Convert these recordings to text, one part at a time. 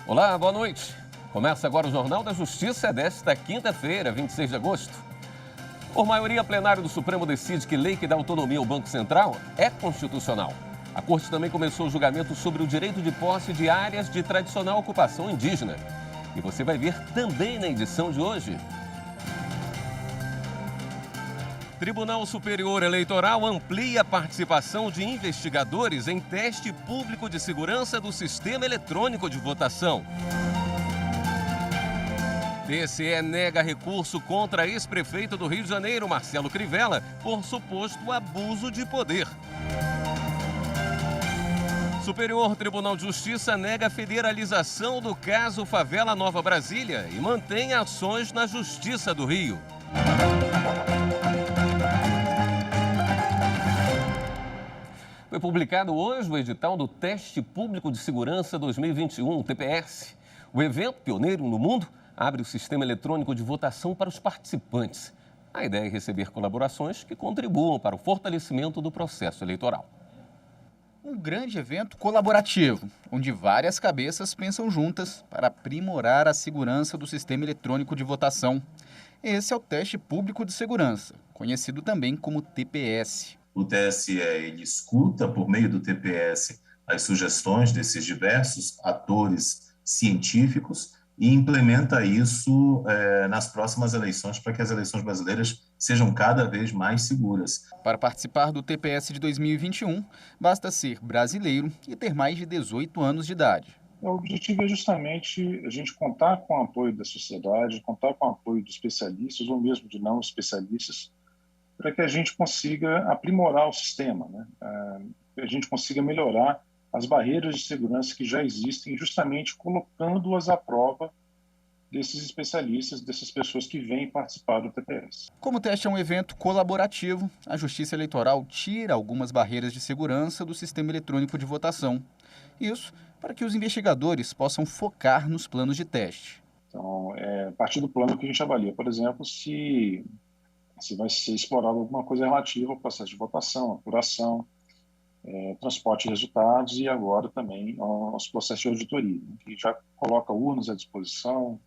Olá, boa noite. Começa agora o Jornal da Justiça desta quinta-feira, 26 de agosto. Por maioria, plenário do Supremo decide que lei que dá autonomia ao Banco Central é constitucional. A Corte também começou o julgamento sobre o direito de posse de áreas de tradicional ocupação indígena. E você vai ver também na edição de hoje. Tribunal Superior Eleitoral amplia a participação de investigadores em teste público de segurança do sistema eletrônico de votação. TSE nega recurso contra ex-prefeito do Rio de Janeiro, Marcelo Crivella, por suposto abuso de poder. Superior Tribunal de Justiça nega a federalização do caso Favela Nova Brasília e mantém ações na Justiça do Rio. Foi publicado hoje o edital do Teste Público de Segurança 2021, TPS. O evento, pioneiro no mundo, abre o sistema eletrônico de votação para os participantes. A ideia é receber colaborações que contribuam para o fortalecimento do processo eleitoral. Um grande evento colaborativo, onde várias cabeças pensam juntas para aprimorar a segurança do sistema eletrônico de votação. Esse é o Teste Público de Segurança, conhecido também como TPS. O TSE ele escuta, por meio do TPS, as sugestões desses diversos atores científicos e implementa isso nas próximas eleições para que as eleições brasileiras sejam cada vez mais seguras. Para participar do TPS de 2021, basta ser brasileiro e ter mais de 18 anos de idade. O objetivo é justamente a gente contar com o apoio da sociedade, contar com o apoio de especialistas ou mesmo de não especialistas, para que a gente consiga aprimorar o sistema, né? A gente consiga melhorar as barreiras de segurança que já existem, justamente colocando-as à prova desses especialistas, dessas pessoas que vêm participar do TPS. Como o teste é um evento colaborativo, a Justiça Eleitoral tira algumas barreiras de segurança do sistema eletrônico de votação. Isso para que os investigadores possam focar nos planos de teste. Então, a partir do plano que a gente avalia, por exemplo, se vai ser explorado alguma coisa relativa ao processo de votação, apuração, transporte de resultados e agora também aos processos de auditoria, né, que já coloca urnas à disposição,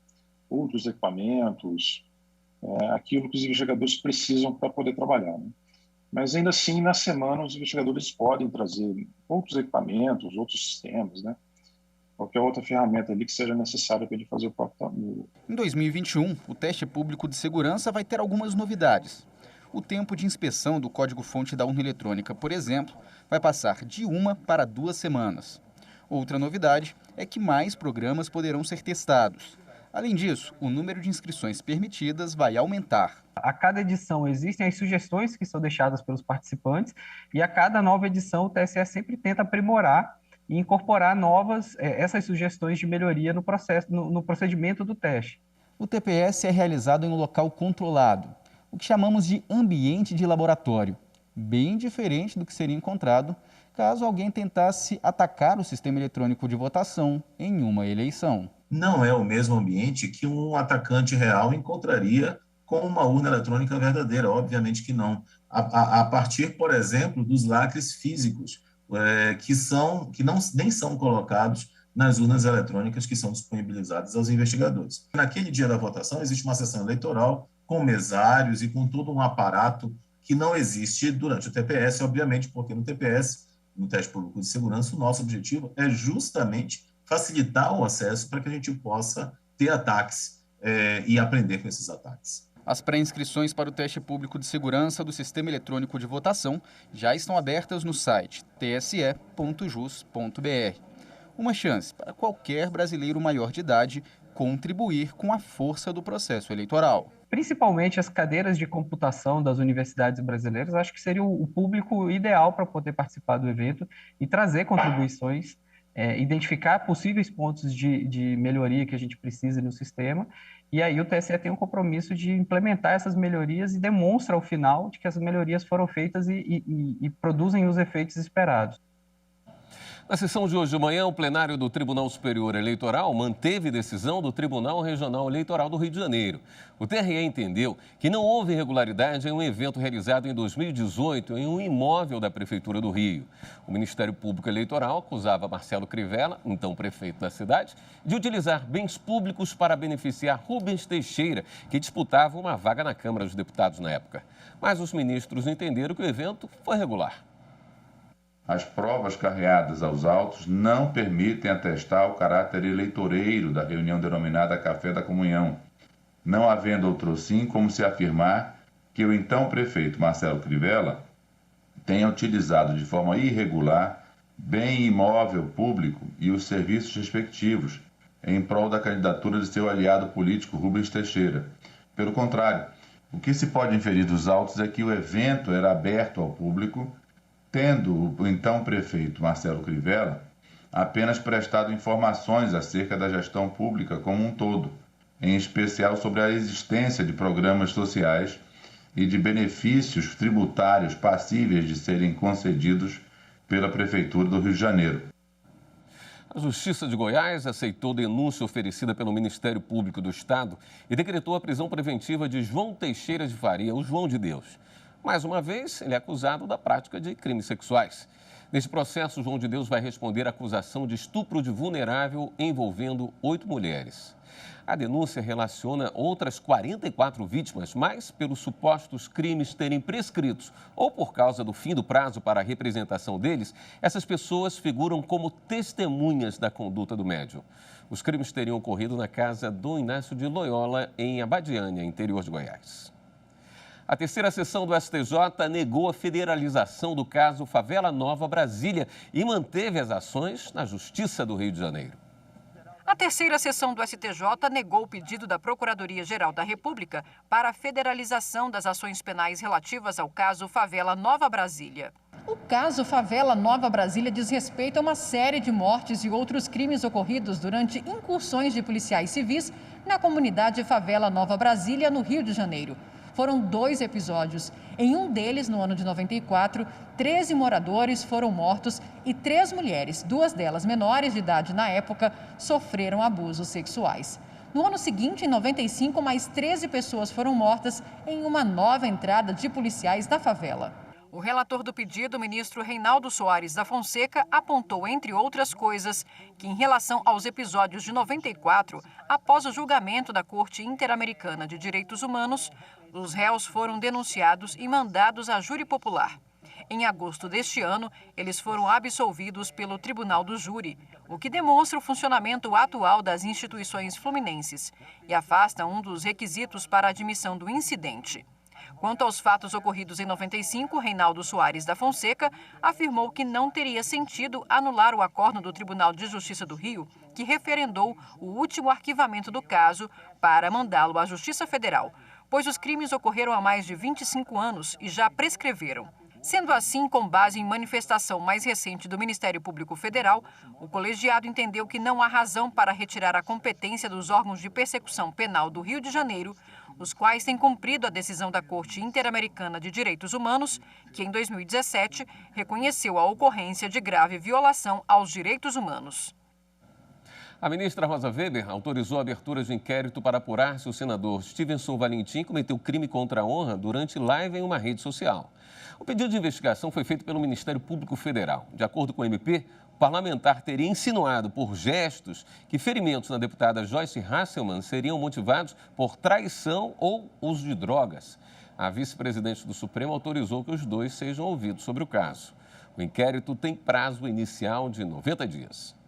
outros equipamentos, aquilo que os investigadores precisam para poder trabalhar, né? Mas ainda assim, na semana, os investigadores podem trazer outros equipamentos, outros sistemas, né? Qualquer outra ferramenta ali que seja necessária para ele fazer o próprio trabalho. Em 2021, o teste público de segurança vai ter algumas novidades. O tempo de inspeção do código-fonte da urna eletrônica, por exemplo, vai passar de 1 para 2 semanas. Outra novidade é que mais programas poderão ser testados. Além disso, o número de inscrições permitidas vai aumentar. A cada edição existem as sugestões que são deixadas pelos participantes e a cada nova edição o TSE sempre tenta aprimorar e incorporar essas sugestões de melhoria no procedimento do teste. O TPS é realizado em um local controlado, o que chamamos de ambiente de laboratório, bem diferente do que seria encontrado caso alguém tentasse atacar o sistema eletrônico de votação em uma eleição. Não é o mesmo ambiente que um atacante real encontraria com uma urna eletrônica verdadeira, obviamente que não. A partir, por exemplo, dos lacres físicos, que nem são colocados nas urnas eletrônicas que são disponibilizadas aos investigadores. Naquele dia da votação, existe uma sessão eleitoral com mesários e com todo um aparato que não existe durante o TPS, obviamente, porque no TPS, no Teste Público de Segurança, o nosso objetivo é justamente facilitar o acesso para que a gente possa ter ataques e aprender com esses ataques. As pré-inscrições para o Teste Público de Segurança do Sistema Eletrônico de Votação já estão abertas no site tse.jus.br. Uma chance para qualquer brasileiro maior de idade contribuir com a força do processo eleitoral. Principalmente as cadeiras de computação das universidades brasileiras, acho que seria o público ideal para poder participar do evento e trazer contribuições, identificar possíveis pontos de melhoria que a gente precisa no sistema. E aí o TSE tem um compromisso de implementar essas melhorias e demonstra ao final de que as melhorias foram feitas e produzem os efeitos esperados. Na sessão de hoje de manhã, o plenário do Tribunal Superior Eleitoral manteve decisão do Tribunal Regional Eleitoral do Rio de Janeiro. O TRE entendeu que não houve irregularidade em um evento realizado em 2018 em um imóvel da Prefeitura do Rio. O Ministério Público Eleitoral acusava Marcelo Crivella, então prefeito da cidade, de utilizar bens públicos para beneficiar Rubens Teixeira, que disputava uma vaga na Câmara dos Deputados na época. Mas os ministros entenderam que o evento foi regular. As provas carreadas aos autos não permitem atestar o caráter eleitoreiro da reunião denominada Café da Comunhão, não havendo outrossim como se afirmar que o então prefeito Marcelo Crivella tenha utilizado de forma irregular bem imóvel público e os serviços respectivos em prol da candidatura de seu aliado político Rubens Teixeira. Pelo contrário, o que se pode inferir dos autos é que o evento era aberto ao público, tendo o então prefeito Marcelo Crivella apenas prestado informações acerca da gestão pública como um todo, em especial sobre a existência de programas sociais e de benefícios tributários passíveis de serem concedidos pela Prefeitura do Rio de Janeiro. A Justiça de Goiás aceitou denúncia oferecida pelo Ministério Público do Estado e decretou a prisão preventiva de João Teixeira de Faria, o João de Deus. Mais uma vez, ele é acusado da prática de crimes sexuais. Neste processo, João de Deus vai responder à acusação de estupro de vulnerável envolvendo 8 mulheres. A denúncia relaciona outras 44 vítimas, mas pelos supostos crimes terem prescritos ou por causa do fim do prazo para a representação deles, essas pessoas figuram como testemunhas da conduta do médium. Os crimes teriam ocorrido na casa do Inácio de Loyola, em Abadiânia, interior de Goiás. A terceira sessão do STJ negou a federalização do caso Favela Nova Brasília e manteve as ações na Justiça do Rio de Janeiro. A terceira sessão do STJ negou o pedido da Procuradoria-Geral da República para a federalização das ações penais relativas ao caso Favela Nova Brasília. O caso Favela Nova Brasília diz respeito a uma série de mortes e outros crimes ocorridos durante incursões de policiais civis na comunidade Favela Nova Brasília, no Rio de Janeiro. Foram 2 episódios. Em um deles, no ano de 94, 13 moradores foram mortos e 3 mulheres, 2 delas menores de idade na época, sofreram abusos sexuais. No ano seguinte, em 95, mais 13 pessoas foram mortas em uma nova entrada de policiais na favela. O relator do pedido, o ministro Reinaldo Soares da Fonseca, apontou, entre outras coisas, que em relação aos episódios de 94, após o julgamento da Corte Interamericana de Direitos Humanos, os réus foram denunciados e mandados a júri popular. Em agosto deste ano, eles foram absolvidos pelo Tribunal do Júri, o que demonstra o funcionamento atual das instituições fluminenses e afasta um dos requisitos para a admissão do incidente. Quanto aos fatos ocorridos em 95, Reinaldo Soares da Fonseca afirmou que não teria sentido anular o acordo do Tribunal de Justiça do Rio, que referendou o último arquivamento do caso para mandá-lo à Justiça Federal, pois os crimes ocorreram há mais de 25 anos e já prescreveram. Sendo assim, com base em manifestação mais recente do Ministério Público Federal, o colegiado entendeu que não há razão para retirar a competência dos órgãos de persecução penal do Rio de Janeiro, os quais têm cumprido a decisão da Corte Interamericana de Direitos Humanos, que em 2017 reconheceu a ocorrência de grave violação aos direitos humanos. A ministra Rosa Weber autorizou a abertura de inquérito para apurar se o senador Stevenson Valentim cometeu crime contra a honra durante live em uma rede social. O pedido de investigação foi feito pelo Ministério Público Federal. De acordo com o MP, o parlamentar teria insinuado por gestos que ferimentos na deputada Joyce Hasselmann seriam motivados por traição ou uso de drogas. A vice-presidente do Supremo autorizou que os dois sejam ouvidos sobre o caso. O inquérito tem prazo inicial de 90 dias.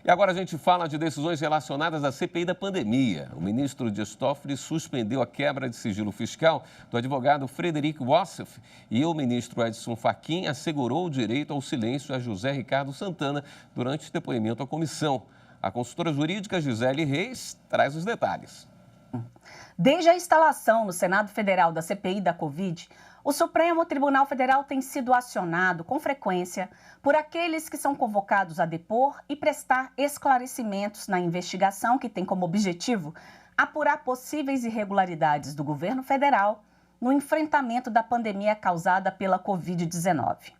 E agora a gente fala de decisões relacionadas à CPI da pandemia. O ministro Dias Toffoli suspendeu a quebra de sigilo fiscal do advogado Frederic Wassef e o ministro Edson Fachin assegurou o direito ao silêncio a José Ricardo Santana durante o depoimento à comissão. A consultora jurídica Gisele Reis traz os detalhes. Desde a instalação no Senado Federal da CPI da Covid, o Supremo Tribunal Federal tem sido acionado com frequência por aqueles que são convocados a depor e prestar esclarecimentos na investigação que tem como objetivo apurar possíveis irregularidades do governo federal no enfrentamento da pandemia causada pela Covid-19.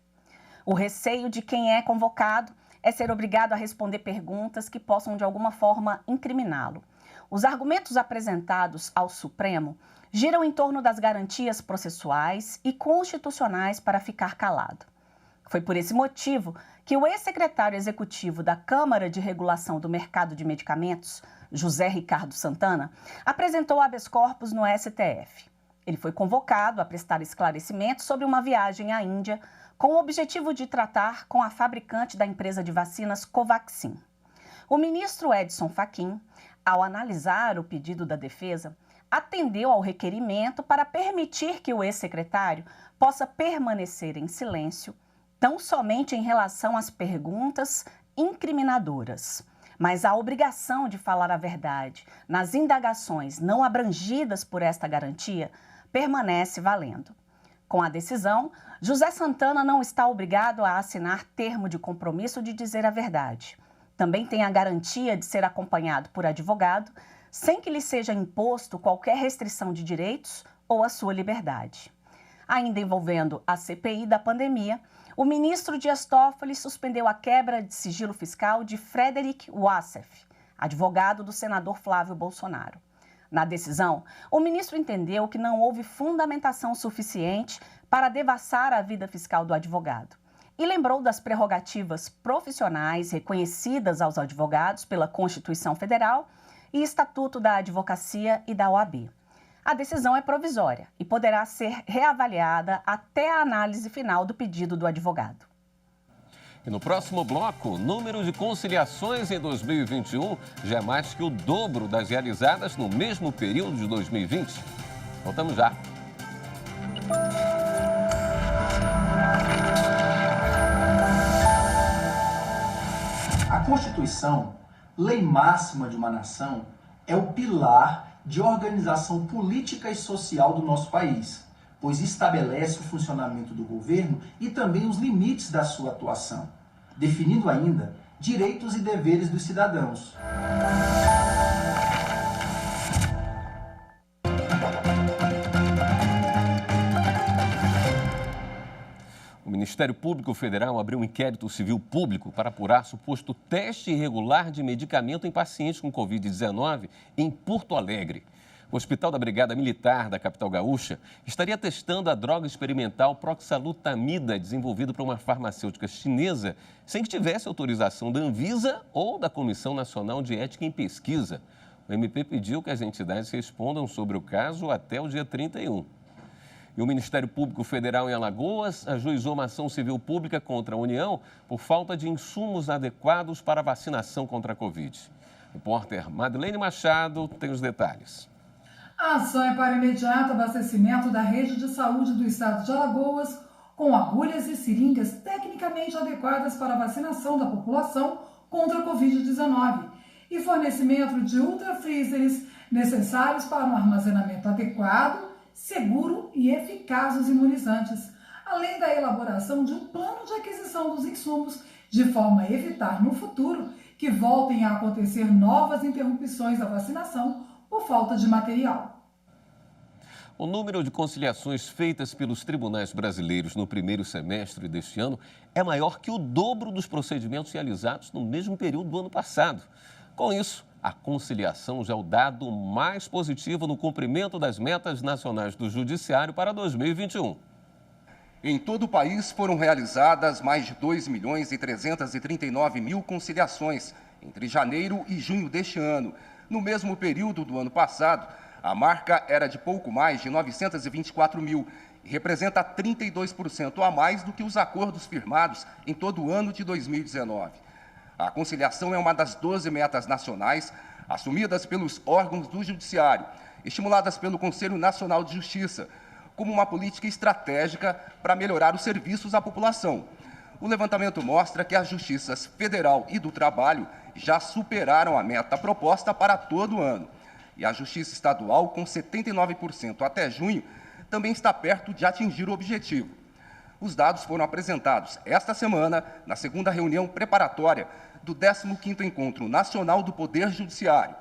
O receio de quem é convocado é ser obrigado a responder perguntas que possam de alguma forma incriminá-lo. Os argumentos apresentados ao Supremo giram em torno das garantias processuais e constitucionais para ficar calado. Foi por esse motivo que o ex-secretário executivo da Câmara de Regulação do Mercado de Medicamentos, José Ricardo Santana, apresentou habeas corpus no STF. Ele foi convocado a prestar esclarecimentos sobre uma viagem à Índia com o objetivo de tratar com a fabricante da empresa de vacinas Covaxin. O ministro Edson Fachin, ao analisar o pedido da defesa, atendeu ao requerimento para permitir que o ex-secretário possa permanecer em silêncio, tão somente em relação às perguntas incriminadoras. Mas a obrigação de falar a verdade nas indagações não abrangidas por esta garantia permanece valendo. Com a decisão, José Santana não está obrigado a assinar termo de compromisso de dizer a verdade. Também tem a garantia de ser acompanhado por advogado, sem que lhe seja imposto qualquer restrição de direitos ou a sua liberdade. Ainda envolvendo a CPI da pandemia, o ministro Dias Toffoli suspendeu a quebra de sigilo fiscal de Frederic Wassef, advogado do senador Flávio Bolsonaro. Na decisão, o ministro entendeu que não houve fundamentação suficiente para devassar a vida fiscal do advogado e lembrou das prerrogativas profissionais reconhecidas aos advogados pela Constituição Federal e Estatuto da Advocacia e da OAB. A decisão é provisória e poderá ser reavaliada até a análise final do pedido do advogado. E no próximo bloco, o número de conciliações em 2021 já é mais que o dobro das realizadas no mesmo período de 2020. Voltamos já. A Constituição, lei máxima de uma nação, é o pilar de organização política e social do nosso país, pois estabelece o funcionamento do governo e também os limites da sua atuação, definindo ainda direitos e deveres dos cidadãos. O Ministério Público Federal abriu um inquérito civil público para apurar suposto teste irregular de medicamento em pacientes com Covid-19 em Porto Alegre. O Hospital da Brigada Militar da capital gaúcha estaria testando a droga experimental proxalutamida desenvolvida por uma farmacêutica chinesa sem que tivesse autorização da Anvisa ou da Comissão Nacional de Ética em Pesquisa. O MP pediu que as entidades respondam sobre o caso até o dia 31. E o Ministério Público Federal em Alagoas ajuizou uma ação civil pública contra a União por falta de insumos adequados para a vacinação contra a Covid. O repórter Madeleine Machado tem os detalhes. A ação é para imediato abastecimento da rede de saúde do estado de Alagoas com agulhas e seringas tecnicamente adequadas para a vacinação da população contra a Covid-19 e fornecimento de ultrafreezers necessários para um armazenamento adequado, seguro e eficaz dos imunizantes, além da elaboração de um plano de aquisição dos insumos, de forma a evitar no futuro que voltem a acontecer novas interrupções da vacinação por falta de material. O número de conciliações feitas pelos tribunais brasileiros no primeiro semestre deste ano é maior que o dobro dos procedimentos realizados no mesmo período do ano passado. Com isso, a conciliação já é o dado mais positivo no cumprimento das metas nacionais do Judiciário para 2021. Em todo o país foram realizadas mais de 2.339.000 conciliações entre janeiro e junho deste ano. No mesmo período do ano passado, a marca era de pouco mais de 924.000 e representa 32% a mais do que os acordos firmados em todo o ano de 2019. A conciliação é uma das 12 metas nacionais assumidas pelos órgãos do Judiciário, estimuladas pelo Conselho Nacional de Justiça, como uma política estratégica para melhorar os serviços à população. O levantamento mostra que as justiças federal e do trabalho já superaram a meta proposta para todo o ano. E a Justiça Estadual, com 79% até junho, também está perto de atingir o objetivo. Os dados foram apresentados esta semana, na segunda reunião preparatória do 15º Encontro Nacional do Poder Judiciário.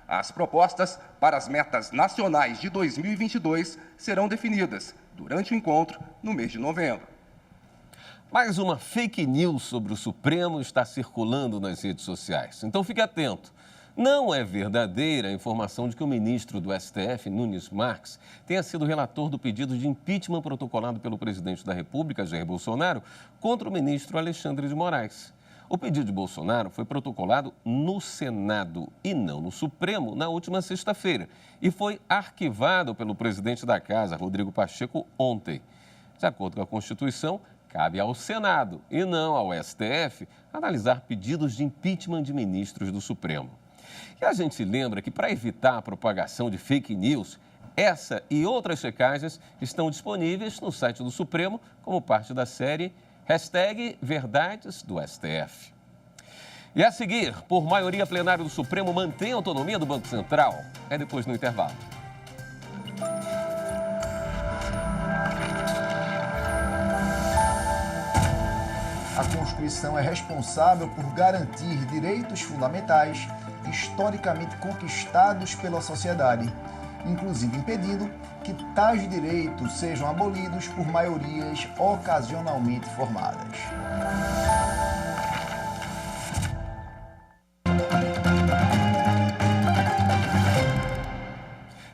As propostas para as metas nacionais de 2022 serão definidas durante o encontro no mês de novembro. Mais uma fake news sobre o Supremo está circulando nas redes sociais. Então fique atento. Não é verdadeira a informação de que o ministro do STF, Nunes Marques, tenha sido relator do pedido de impeachment protocolado pelo presidente da República, Jair Bolsonaro, contra o ministro Alexandre de Moraes. O pedido de Bolsonaro foi protocolado no Senado e não no Supremo na última sexta-feira e foi arquivado pelo presidente da Casa, Rodrigo Pacheco, ontem. De acordo com a Constituição, cabe ao Senado e não ao STF analisar pedidos de impeachment de ministros do Supremo. E a gente lembra que, para evitar a propagação de fake news, essa e outras checagens estão disponíveis no site do Supremo como parte da série #Verdades do STF. E a seguir, por maioria plenária do Supremo mantém a autonomia do Banco Central. É depois no intervalo. A Constituição é responsável por garantir direitos fundamentais historicamente conquistados pela sociedade, inclusive impedindo que tais direitos sejam abolidos por maiorias ocasionalmente formadas.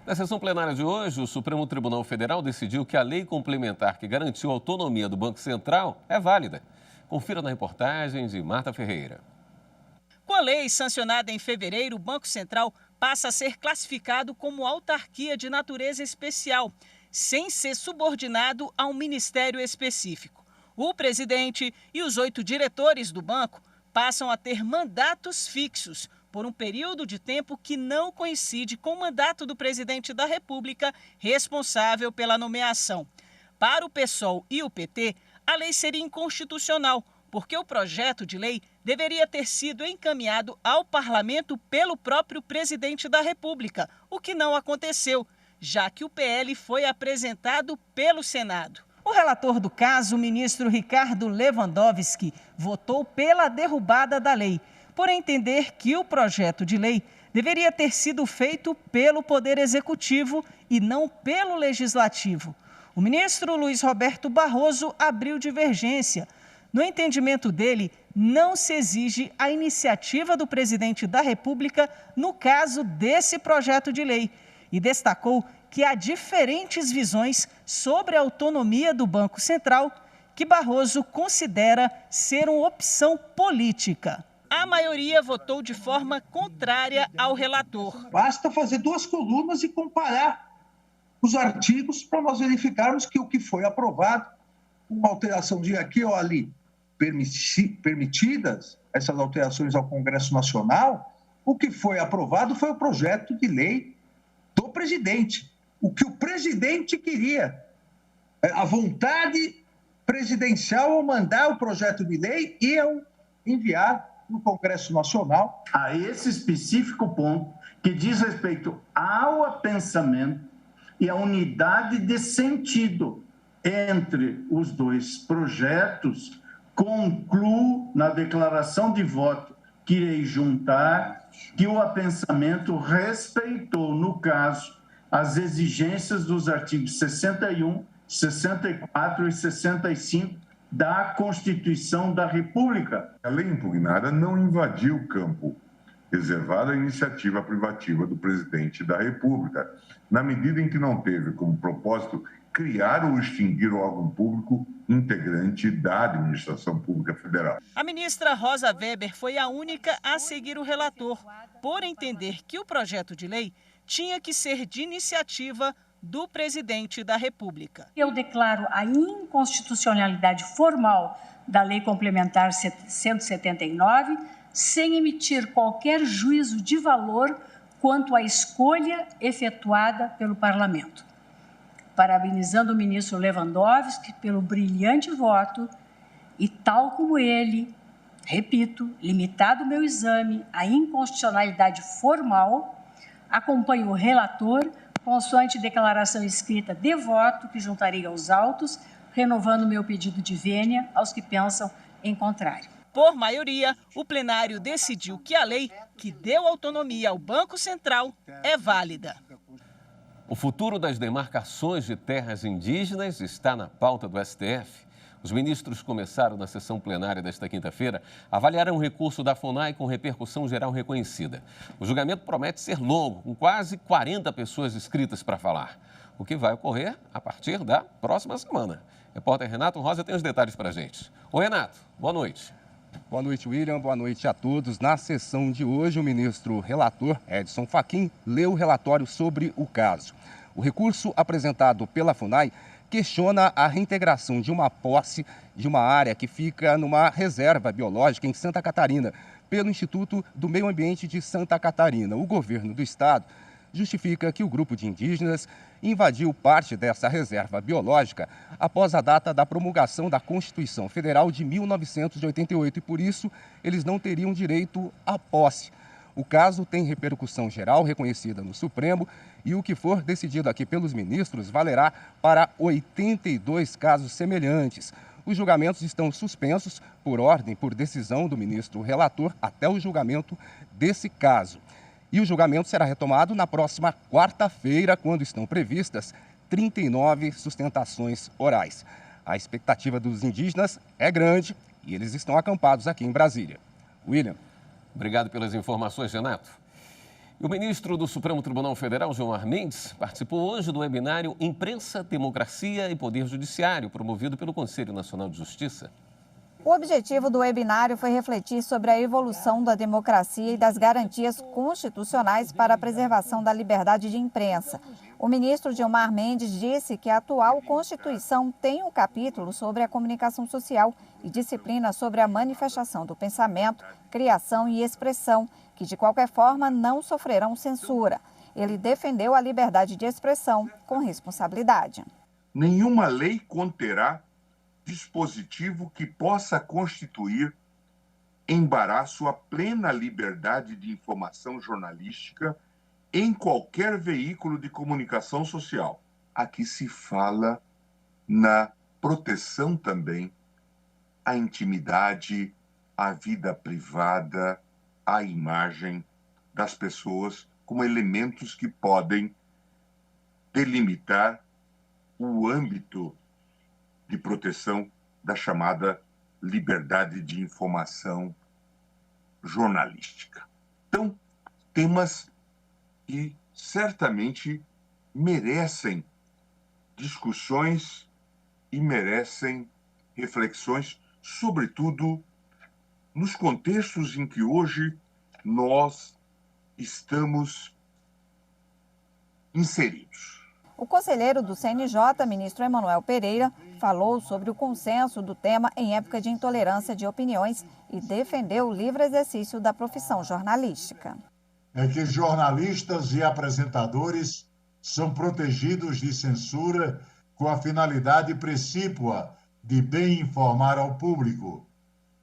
Na sessão plenária de hoje, o Supremo Tribunal Federal decidiu que a lei complementar que garantiu a autonomia do Banco Central é válida. Confira na reportagem de Marta Ferreira. Com a lei sancionada em fevereiro, o Banco Central passa a ser classificado como autarquia de natureza especial, sem ser subordinado a um ministério específico. O presidente e os 8 diretores do banco passam a ter mandatos fixos por um período de tempo que não coincide com o mandato do presidente da República, responsável pela nomeação. Para o PSOL e o PT, a lei seria inconstitucional, porque o projeto de lei deveria ter sido encaminhado ao parlamento pelo próprio presidente da República, o que não aconteceu, já que o PL foi apresentado pelo Senado. O relator do caso, o ministro Ricardo Lewandowski, votou pela derrubada da lei, por entender que o projeto de lei deveria ter sido feito pelo Poder Executivo e não pelo Legislativo. O ministro Luiz Roberto Barroso abriu divergência. No entendimento dele, não se exige a iniciativa do presidente da República no caso desse projeto de lei e destacou que há diferentes visões sobre a autonomia do Banco Central, que Barroso considera ser uma opção política. A maioria votou de forma contrária ao relator. Basta fazer 2 colunas e comparar os artigos para nós verificarmos que o que foi aprovado, uma alteração de aqui ou ali, permitidas essas alterações ao Congresso Nacional, o que foi aprovado foi o projeto de lei do presidente. O que o presidente queria, a vontade presidencial ao mandar o projeto de lei e ao enviar no Congresso Nacional. A esse específico ponto que diz respeito ao pensamento e à unidade de sentido entre os 2 projetos, concluo na declaração de voto que irei juntar que o apensamento respeitou, no caso, as exigências dos artigos 61, 64 e 65 da Constituição da República. A lei impugnada não invadiu o campo reservado à iniciativa privativa do presidente da República, na medida em que não teve como propósito criar ou extinguir o órgão público integrante da administração pública federal. A ministra Rosa Weber foi a única a seguir o relator, por entender que o projeto de lei tinha que ser de iniciativa do presidente da República. Eu declaro a inconstitucionalidade formal da Lei Complementar 179, sem emitir qualquer juízo de valor quanto à escolha efetuada pelo Parlamento. Parabenizando o ministro Lewandowski pelo brilhante voto e, tal como ele, repito, limitado o meu exame à inconstitucionalidade formal, acompanho o relator consoante declaração escrita de voto que juntarei aos autos, renovando meu pedido de vênia aos que pensam em contrário. Por maioria, o plenário decidiu que a lei que deu autonomia ao Banco Central é válida. O futuro das demarcações de terras indígenas está na pauta do STF. Os ministros começaram na sessão plenária desta quinta-feira a avaliar um recurso da FUNAI com repercussão geral reconhecida. O julgamento promete ser longo, com quase 40 pessoas inscritas para falar, o que vai ocorrer a partir da próxima semana. O repórter Renato Rosa tem os detalhes para a gente. Oi, Renato, boa noite. Boa noite, William. Boa noite a todos. Na sessão de hoje, o ministro relator, Edson Fachin, leu o relatório sobre o caso. O recurso apresentado pela FUNAI questiona a reintegração de uma posse de uma área que fica numa reserva biológica em Santa Catarina, pelo Instituto do Meio Ambiente de Santa Catarina. O governo do estado justifica que o grupo de indígenas invadiu parte dessa reserva biológica após a data da promulgação da Constituição Federal de 1988 e, por isso, eles não teriam direito à posse. O caso tem repercussão geral reconhecida no Supremo e o que for decidido aqui pelos ministros valerá para 82 casos semelhantes. Os julgamentos estão suspensos por decisão do ministro relator até o julgamento desse caso. E o julgamento será retomado na próxima quarta-feira, quando estão previstas 39 sustentações orais. A expectativa dos indígenas é grande e eles estão acampados aqui em Brasília. William. Obrigado pelas informações, Renato. E o ministro do Supremo Tribunal Federal, Gilmar Mendes, participou hoje do webinário Imprensa, Democracia e Poder Judiciário, promovido pelo Conselho Nacional de Justiça. O objetivo do webinário foi refletir sobre a evolução da democracia e das garantias constitucionais para a preservação da liberdade de imprensa. O ministro Gilmar Mendes disse que a atual Constituição tem um capítulo sobre a comunicação social e disciplina sobre a manifestação do pensamento, criação e expressão, que de qualquer forma não sofrerão censura. Ele defendeu a liberdade de expressão com responsabilidade. Nenhuma lei conterá dispositivo que possa constituir embaraço à plena liberdade de informação jornalística em qualquer veículo de comunicação social. Aqui se fala na proteção também à intimidade, à vida privada, à imagem das pessoas como elementos que podem delimitar o âmbito de proteção da chamada liberdade de informação jornalística. Então, temas que certamente merecem discussões e merecem reflexões, sobretudo nos contextos em que hoje nós estamos inseridos. O conselheiro do CNJ, ministro Emanuel Pereira, falou sobre o consenso do tema em época de intolerância de opiniões e defendeu o livre exercício da profissão jornalística. É que jornalistas e apresentadores são protegidos de censura com a finalidade precípua de bem informar ao público.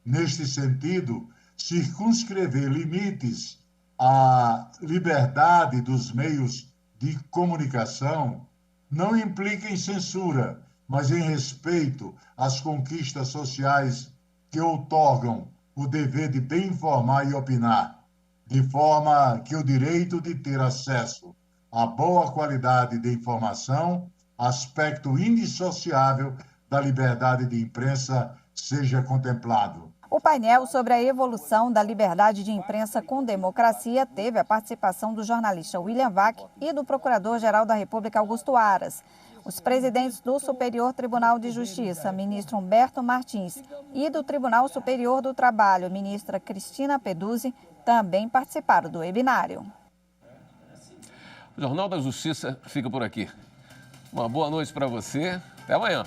Neste sentido, circunscrever limites à liberdade dos meios de comunicação não implica em censura, mas em respeito às conquistas sociais que outorgam o dever de bem informar e opinar, de forma que o direito de ter acesso à boa qualidade de informação, aspecto indissociável da liberdade de imprensa, seja contemplado. O painel sobre a evolução da liberdade de imprensa com democracia teve a participação do jornalista William Vac e do Procurador-Geral da República, Augusto Aras. Os presidentes do Superior Tribunal de Justiça, ministro Humberto Martins, e do Tribunal Superior do Trabalho, ministra Cristina Peduzzi, também participaram do webinário. O Jornal da Justiça fica por aqui. Uma boa noite para você. Até amanhã.